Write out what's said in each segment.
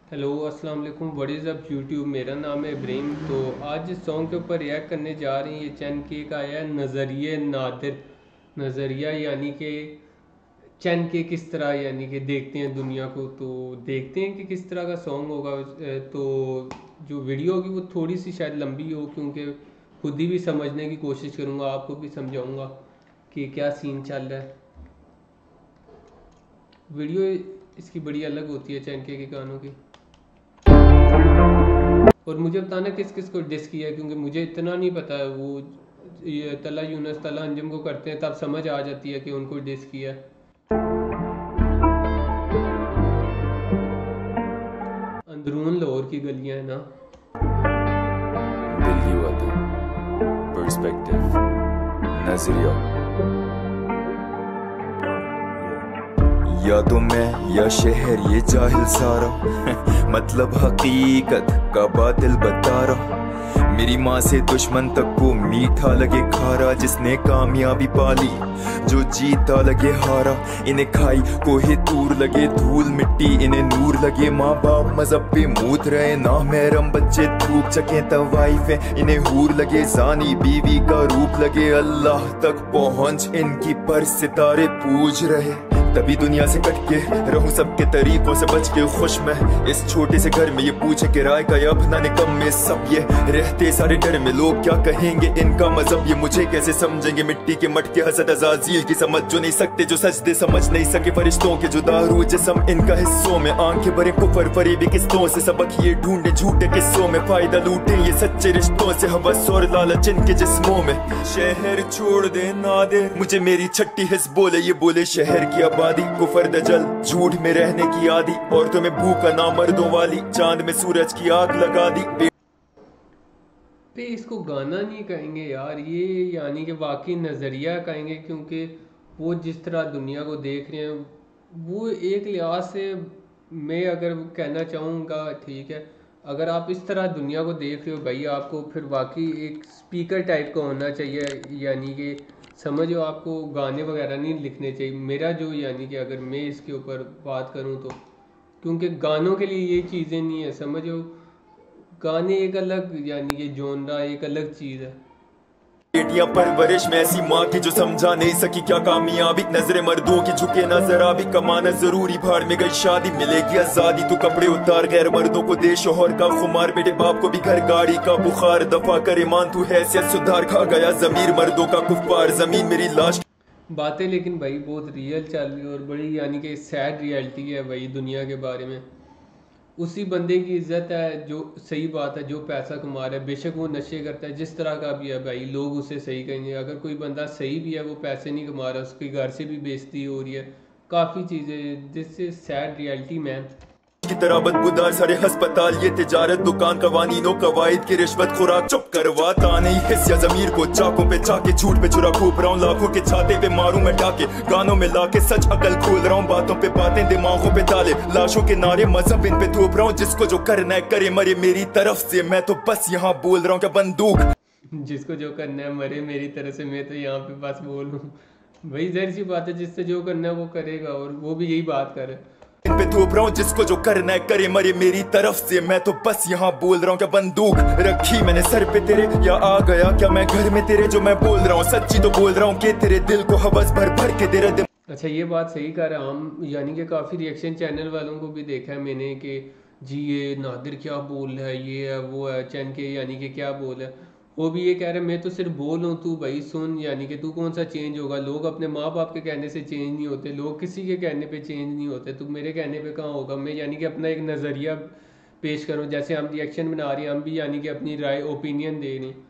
Hello अस्सलाम वालेकुम, what is up YouTube. मेरा नाम है इब्राहिम। तो आज इस सॉन्ग के ऊपर रिएक्ट करने जा रही हैं। ये चैन के का आया है नज़रिए नादिर। नज़रिया यानी कि चैन के किस तरह यानी कि देखते हैं दुनिया को, तो देखते हैं कि किस तरह का सॉन्ग होगा। तो जो वीडियो होगी वो थोड़ी सी शायद लंबी हो, क्योंकि खुद ही भी समझने की कोशिश करूँगा, आपको भी समझाऊँगा कि क्या सीन चल रहा है। वीडियो इसकी बड़ी अलग होती है चैन के गानों की। और मुझे बताना किस किस को डिस किया है, क्योंकि मुझे इतना नहीं पता है। वो ये तला यूनस तला अंजम को करते हैं तब समझ आ जाती है कि उनको डिस किया है। अंदरून लाहौर की गलियां हैं ना। दिल हुआ तू पर्सपेक्टिव नजरिया या तो मैं या शहर ये जाहिल सारा मतलब हकीकत का बातिल बता रहा। मेरी माँ से दुश्मन तक को मीठा लगे खारा, जिसने कामयाबी पाली जो जीता लगे हारा। इन्हें खाई कोहे तूर लगे धूल मिट्टी, इन्हें नूर लगे माँ बाप मजहब पे मूत रहे ना महरम बच्चे थूक चके तवाइफे। इन्हें हूर लगे जानी बीवी का रूप लगे, अल्लाह तक पहुंच इनकी पर सितारे पूज रहे। तभी दुनिया से कट के रहूं सबके तरीकों से बच के खुश मैं इस छोटे से घर में। ये पूछे किराए का या अपना निकम में सब ये रहते सारे डर में। लोग क्या कहेंगे इनका मजहब ये मुझे कैसे समझेंगे। मिट्टी के मटके हसद अज़ाज़ील की समझ जो नहीं सकते, जो सजदे समझ नहीं सके फरिश्तों के, जो दारू जिस्म इनका हिस्सों में। आंखें भरे कुफर फरेबी किस्तों से, सबक ये ढूंढे झूठे किस्सों में। फायदा लूटे ये सच्चे रिश्तों से, हवस और लालच इनके जिस्मों में। शहर छोड़ दे नादिर मुझे मेरी छट्टी हिस्स बोले, ये बोले शहर की आबादी कुफर दजल झूठ में रहने की आदि। और तुम्हें भूखा ना मर्दों वाली चांद में सूरज की आग लगा दी। पे इसको गाना नहीं कहेंगे यार, ये यानी कि वाकई नज़रिया कहेंगे, क्योंकि वो जिस तरह दुनिया को देख रहे हैं वो एक लिहाज से मैं अगर कहना चाहूँगा, ठीक है, अगर आप इस तरह दुनिया को देख रहे हो भाई, आपको फिर वाकई एक स्पीकर टाइप का होना चाहिए। यानी कि समझो, आपको गाने वगैरह नहीं लिखने चाहिए। मेरा जो यानी कि अगर मैं इसके ऊपर बात करूँ तो, क्योंकि गानों के लिए ये चीज़ें नहीं है, समझो। गाने एक अलग यानी कि जोनरा एक अलग चीज़ है। बेटियां परवरिश में ऐसी माँ की जो समझा नहीं सकी क्या कामयाबी। नजरे मर्दों की झुके ना जरा भी, कमाना जरूरी भाड़ में गई शादी। मिलेगी आजादी तो कपड़े उतार, गैर मर्दों को दे शोहर का खुमार। बेटे बाप को भी घर गाड़ी का बुखार, दफा करे मान तू हैसियत सुधार। खा गया जमीर मर्दों का कुफ्फार, जमीन मेरी लाश। बातें लेकिन भाई बहुत रियल चल रही है और बड़ी यानी कि सैड रियलिटी है भाई दुनिया के बारे में। उसी बंदे की इज्जत है जो, सही बात है, जो पैसा कमा रहा है। बेशक वो नशे करता है, जिस तरह का भी है भाई, लोग उसे सही कहेंगे। अगर कोई बंदा सही भी है, वो पैसे नहीं कमा रहा, उसके घर से भी बेइज्जती हो रही है, काफ़ी चीज़ें। This is sad reality man. की तरह बदबूदार सारे अस्पताल, ये तिजारत दुकान कवानीनों कवायद की रिश्वत खुराक चुप करवाता नहीं हिस्सा जमीर को। चाकों पे चाके झूठ पे छुरा खूब रहा हूँ, लाखों के छाते पे मारूं मैं डाके। गानों में लाके सच अकल खोल रहा हूँ, बातों पे बातें दिमागों पे ताले। लाशों के नारे मजहब इन पे थोप रहा हूँ, जिसको जो करना है करे मरे मेरी तरफ से। मैं तो बस यहाँ बोल रहा हूँ क्या बंदूक। जिसको जो करना है मरे मेरी तरह से, मैं तो यहाँ पे बस बोल रहा हूँ भाई। जाहिर सी बात है, जिससे जो करना है वो करेगा, और वो भी यही बात करे। इन पे थोप रहा हूँ, जिसको जो करना है करे मरे मेरी तरफ से। मैं तो बस यहाँ बोल रहा हूँ क्या बंदूक रखी मैंने सर पे तेरे, या आ गया क्या मैं घर में तेरे। जो मैं बोल रहा हूँ सच्ची तो बोल रहा हूँ कि तेरे दिल को हवस भर भर के दे रहे। अच्छा, ये बात सही कह रहा है हम, यानी कि काफ़ी रिएक्शन चैनल वालों को भी देखा है मैंने कि जी ये नादिर क्या बोल रहा है, ये है वो है, चैन के यानी कि क्या बोल है। वो भी ये कह रहे हैं मैं तो सिर्फ बोल रहा हूँ, तू भाई सुन। यानी कि तू कौन सा चेंज होगा। लोग अपने माँ बाप के कहने से चेंज नहीं होते, लोग किसी के कहने पे चेंज नहीं होते। तू मेरे कहने पे कहाँ होगा। मैं यानी कि अपना एक नज़रिया पेश करूँ, जैसे हम रिएक्शन बना रहे हैं, हम भी यानी कि अपनी राय ओपिनियन दे रहे हैं।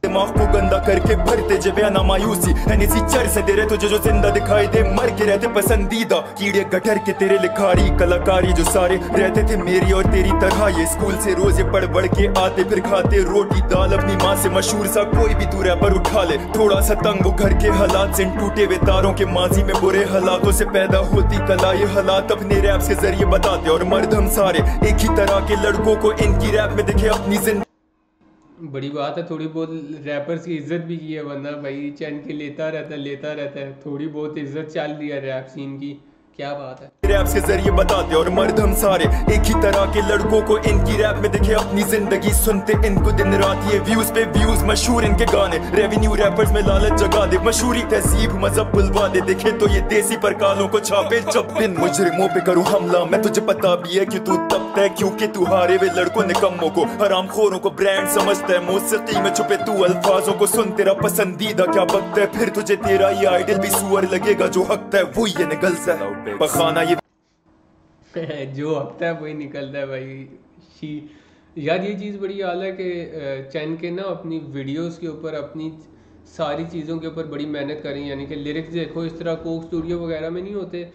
दिमाग को गंदा करके भरते जब ना मायूसी एनसी चर से दे रहे तुझे जो जिंदा दिखाई दे। मर के रहते पसंदीदा कीड़े गटर के तेरे लिखारी कलाकारी, जो सारे रहते थे मेरी और तेरी तरह। ये स्कूल से रोज ये पढ़ बढ़ के आते, फिर खाते रोटी दाल अपनी माँ से मशहूर सा कोई भी तू रैपर उठा ले। थोड़ा सा तंग वो घर के हालात से, टूटे हुए तारों के माजी में बुरे हालातों से पैदा होती कला। ये हालात अपने रैप के जरिए बताते, और मर्द हम सारे एक ही तरह के लड़कों को इनकी रैप में दिखे अपनी जिंदगी। बड़ी बात है, थोड़ी बहुत रैपर्स की इज्जत भी की है, वरना भाई चैन के लेता रहता है। थोड़ी बहुत इज्जत चल रही है रैप सीन की, क्या बात है। रैप्स के जरिए बताते और मर्द हम सारे एक ही तरह के लड़कों को इनकी रैप में देखे अपनी जिंदगी, सुनते इनको दिन रात ये व्यूज पे व्यूज, मशहूर इनके गाने, रेवेन्यू रैपर्स में लालच जगा दे, मशहूरी तहजीब मजहब बुलवा दे, देखे तो ये देसी पर कालों को छापे, जब बिन मुजरिमों पे करूँ हमला मैं तुझे पता भी है कि तू तब तय क्योंकि तू हारे हुए लड़कों निकम्मों को, हराम खोरों को ब्रांड समझता है, मौसीकी में छुपे तू अल्फाजों को सुन, तेरा पसंदीदा क्या बकता है, फिर तुझे तेरा ये आइडल भी सुअर लगेगा, जो हकता है वो ये निकलता है पखाना ये जो हकता है वही निकलता है भाई। शी यार ये चीज़ बड़ी आला है कि चैन के ना अपनी वीडियोस के ऊपर अपनी सारी चीज़ों के ऊपर बड़ी मेहनत करें, यानी कि लिरिक्स देखो इस तरह कोक स्टूडियो वगैरह में नहीं होते,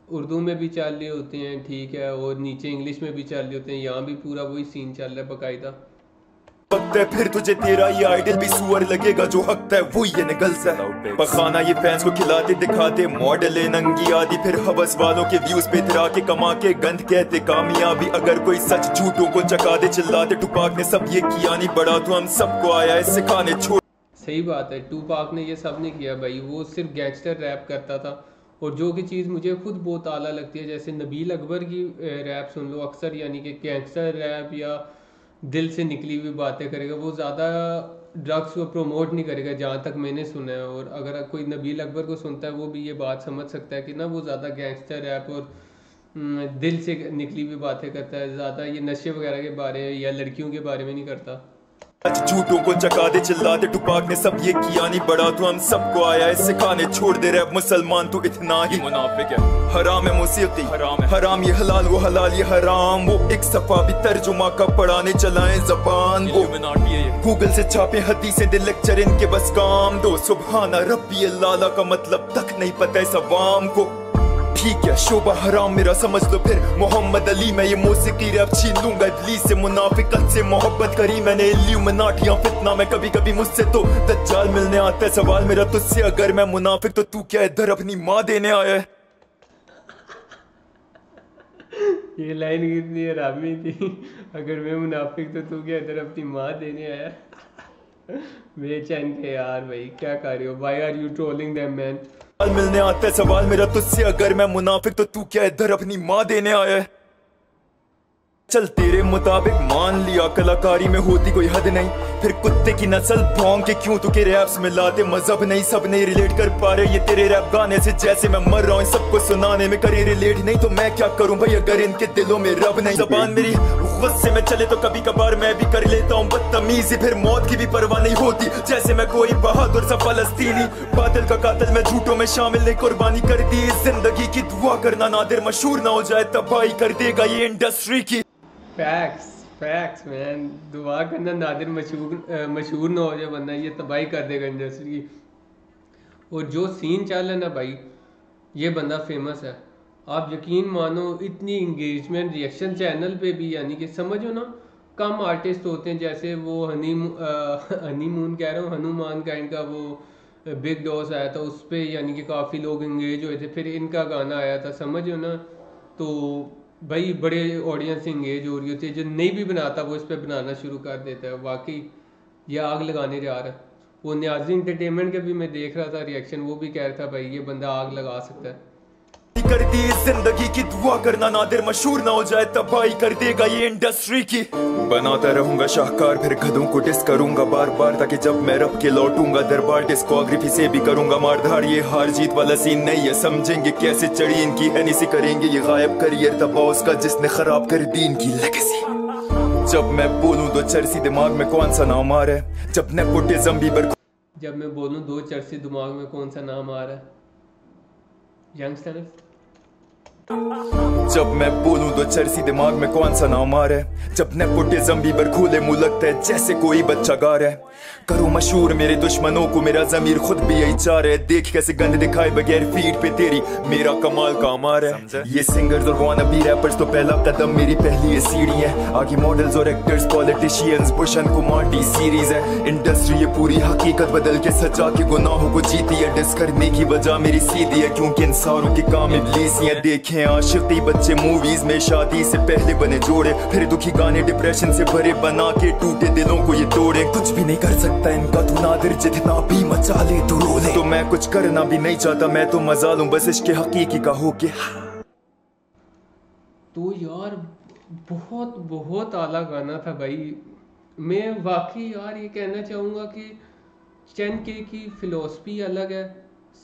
उर्दू में भी चल रहे होते हैं ठीक है, और नीचे इंग्लिश में भी चल रहे होते हैं, यहाँ भी पूरा वही सीन चल रहा है बाकायदा। है फिर तुझे तेरा ये आइडल भी सुअर लगेगा, जो हकता है वो ये निकलता है पखाना ये फैंस को खिलाते दिखाते मॉडल नंगी आदि, फिर हवस वालों के व्यूज पे इतरा के कमा के गंद कहते कामयाबी, अगर कोई सच झूठों को चका दे चिल्लाते, टुपाक ने सब ये किया नहीं बड़ा तो हम सबको आया है सिखाने छोड़। सही बात है, टूपाक ने ये सब ने किया भाई, वो सिर्फ गैंगस्टर रैप करता था, और जो कि चीज़ मुझे खुद बहुत आला लगती है, जैसे नबील अकबर की रैप सुन लो अक्सर, यानी कि गैंगस्टर रैप या दिल से निकली हुई बातें करेगा, वो ज़्यादा ड्रग्स को प्रमोट नहीं करेगा जहाँ तक मैंने सुना है, और अगर कोई नबील अकबर को सुनता है वो भी ये बात समझ सकता है कि ना वो ज़्यादा गैंगस्टर रैप और दिल से निकली हुई बातें करता है, ज़्यादा ये नशे वगैरह के बारे या लड़कियों के बारे में नहीं करता। झूठों को चका दे चिल्लाते, टुपाक ने सब ये किया नहीं बड़ा तो हम सबको आया है सिखाने, छोड़ दे रैप मुसलमान तू इतना ही मुनाफिक है, हराम है मौसीकी हराम ये हलाल वो हलाल ये हराम, वो एक सफा भी तर्जुमा का पढ़ाने चलाएं जबान वो गूगल से छापे हदीसें दे लेक्चर इनके बस काम दो, सुबहाना रब्बी अल्लाह का मतलब तक नहीं पता है सवाम को, ठीक है शोभा हराम मेरा समझ लो फिर मोहम्मद अली, मैं ये मौसीकी रैप छीन लूंगा इब्लीस से, मुनाफिकत से मोहब्बत करी मैंने इल्यूमिनाटियां फितना में कभी कभी मुझसे तो दज्जाल मिलने आता है, सवाल मेरा तुझसे अगर मैं मुनाफिक तो तू क्या इधर अपनी माँ देने आया है। ये लाइन कितनी हरामी थी, अगर मैं मुनाफिक तो तू क्या इधर अपनी माँ देने आया। बेचैन के यार भाई क्या कर रहे हो, why are you trolling them man. मिलने आता है सवाल मेरा तुझसे अगर मैं मुनाफिक तो तू क्या इधर अपनी माँ देने आया है, चल तेरे मुताबिक मान लिया कलाकारी में होती कोई हद नहीं, फिर कुत्ते की नस्ल भौंक के क्यों तू के रैप्स में लाते मजहब नहीं, सब नहीं रिलेट कर पा रहे ये तेरे रैप गाने से, जैसे मैं मर रहा हूँ सबको सुनाने में करे रिलेट नहीं तो मैं क्या करूँ भाई अगर इनके दिलों में रब नहीं, जबान मेरी गुस्से में चले तो कभी कभार मैं भी कर लेता हूँ बदतमीजी, फिर मौत की भी परवाह नहीं होती, जैसे मैं कोई बहादुर सा फलस्तीनी, बातिल का कातिल मैं झूठों में शामिल नहीं, कुर्बानी कर दी इस जिंदगी की, दुआ करना नादिर मशहूर ना हो जाए तबाही कर देगा ये इंडस्ट्री की। फैक्ट्स मैन, दुआ करना नादिर मशहूर ना हो जाए वरना ये तबाही कर देगा इंडस्ट्री की। और जो सीन चल रहा है ना भाई, ये बंदा फेमस है, आप यकीन मानो इतनी इंगेजमेंट रिएक्शन चैनल पे भी, यानी कि समझो ना कम आर्टिस्ट होते हैं, जैसे वो हनीमून कह रहा हूँ हनुमान काइंड का वो बिग डॉस आया था उस पर, यानी कि काफ़ी लोग इंगेज हुए थे, फिर इनका गाना आया था समझो ना, तो भाई बड़े ऑडियंस इंगेज हो रही होती है, जो नहीं भी बनाता वो इस पर बनाना शुरू कर देता है, वाकई ये आग लगाने जा रहा है। वो न्याजी इंटरटेनमेंट के भी मैं देख रहा था रिएक्शन, वो भी कह रहा था भाई ये बंदा आग लगा सकता है। कर दी इस जिंदगी की, दुआ करना नादिर मशहूर ना हो जाए तबाही कर देगा ये इंडस्ट्री की, बनाता रहूंगा शाहकार फिर गधों को डिस करूंगा बार बार, ताकि जब मैं रब के लौटूंगा दरबार डिस्कोग्राफी से भी करूंगा मारधार, ये हार जीत वाला सीन नहीं है समझेंगे कैसे चढ़ी इनकी है नहीं करेंगे ये गायब करियर तबाह उसका जिसने खराब कर दी इनकी लेगेसी, जब मैं बोलूं दो चरसी दिमाग में कौन सा नाम आ रहा है, जब नेपोटिज्म भी जब मैं बोलूं दो चरसी दिमाग में कौन सा नाम आ रहा है, यंगस्टर जब मैं बोलूं दो चरसी दिमाग में कौन सा नाम आ रहा है, जब नेपोटिज्म भी बरखूले मुंह लगता है जैसे कोई बच्चा गा रहा है, करो मशहूर मेरे दुश्मनों को मेरा जमीर खुद भी यही चाह रहा है, देख कैसे गंद दिखाए बगैर फीड पे तेरी मेरा कमाल काम आ रहा है, ये सिंगर्स और वानबी रैपर्स तो पहला कदम मेरी पहली ये सीढ़ी है, आगे मॉडल्स और actors politicians Bhushan Kumar T series है, इंडस्ट्री ये पूरी हकीकत बदल के सजा के गुनाहों को जीती है, डिस करने की वजह मेरी सीधी है क्योंकि इंसानों के काम इब्लीसियां देखे आशिकी बच्चे मूवीज में शादी से पहले बने जोड़े, फिर दुखी गाने डिप्रेशन से भरे बना के टूटे दिलों को ये तोड़े, कुछ भी नहीं कर सकता इनका तू नादिर जितना भी मचा ले तू रो ले, तो मैं कुछ करना भी नहीं चाहता मैं तो मजा लूं बस इश्क हकीकी का होके। तो यार बहुत बहुत आला गाना था भाई। मैं वाकई यार ये कहना चाहूँगा कि चैन के की फ़िलोसफी अलग है,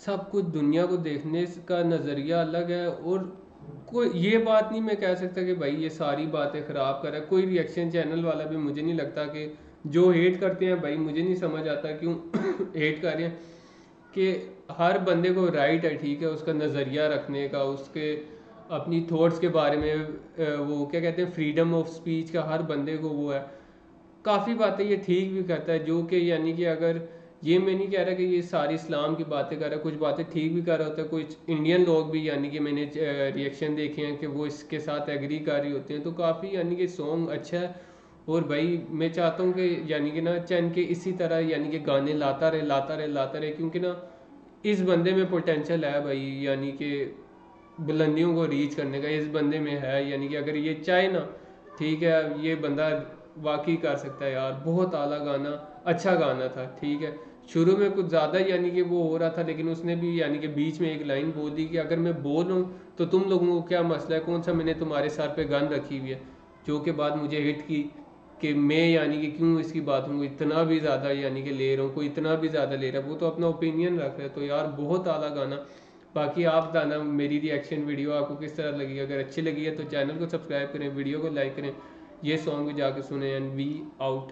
सब कुछ दुनिया को देखने का नज़रिया अलग है। और कोई ये बात नहीं मैं कह सकता कि भाई ये सारी बातें ख़राब कर रहा है। कोई रिएक्शन चैनल वाला भी, मुझे नहीं लगता कि जो हेट करते हैं भाई, मुझे नहीं समझ आता क्यों हेट कर रहे हैं। कि हर बंदे को राइट है, ठीक है, उसका नज़रिया रखने का, उसके अपनी थॉट्स के बारे में वो क्या कहते हैं, फ्रीडम ऑफ स्पीच का हर बंदे को वो है। काफ़ी बातें ये ठीक भी करता है, जो कि यानी कि अगर ये मैं नहीं कह रहा कि ये सारी इस्लाम की बातें कर रहा है, कुछ बातें ठीक भी कर रहा होता है। कुछ इंडियन लोग भी यानी कि मैंने रिएक्शन देखे हैं कि वो इसके साथ एग्री कर रही होते हैं, तो काफ़ी यानी कि सॉन्ग अच्छा है। और भाई मैं चाहता हूँ कि यानी कि ना चैन के इसी तरह यानी कि गाने लाता रहे लाता रहे लाता रहे, क्योंकि ना इस बंदे में पोटेंशियल है भाई, यानी कि बुलंदियों को रीच करने का इस बंदे में है। यानी कि अगर ये चाहे ना, ठीक है, ये बंदा वाकई कर सकता है यार। बहुत आला गाना, अच्छा गाना था, ठीक है। शुरू में कुछ ज़्यादा यानी कि वो हो रहा था, लेकिन उसने भी यानी कि बीच में एक लाइन बोल दी कि अगर मैं बोल रहा हूँ तो तुम लोगों को क्या मसला है, कौन सा मैंने तुम्हारे सर पे गन रखी हुई है। जो कि बात मुझे हिट की कि मैं यानी कि क्यों इसकी बातों को इतना भी ज़्यादा यानी कि ले रहा हूँ, कोई इतना भी ज़्यादा ले रहा है, वो तो अपना ओपिनियन रख रहा है। तो यार बहुत आला गाना। बाकी आप बताना मेरी रिएक्शन वीडियो आपको किस तरह लगी। अगर अच्छी लगी है तो चैनल को सब्सक्राइब करें, वीडियो को लाइक करें, ये सॉन्ग भी जाके सुने। And we out.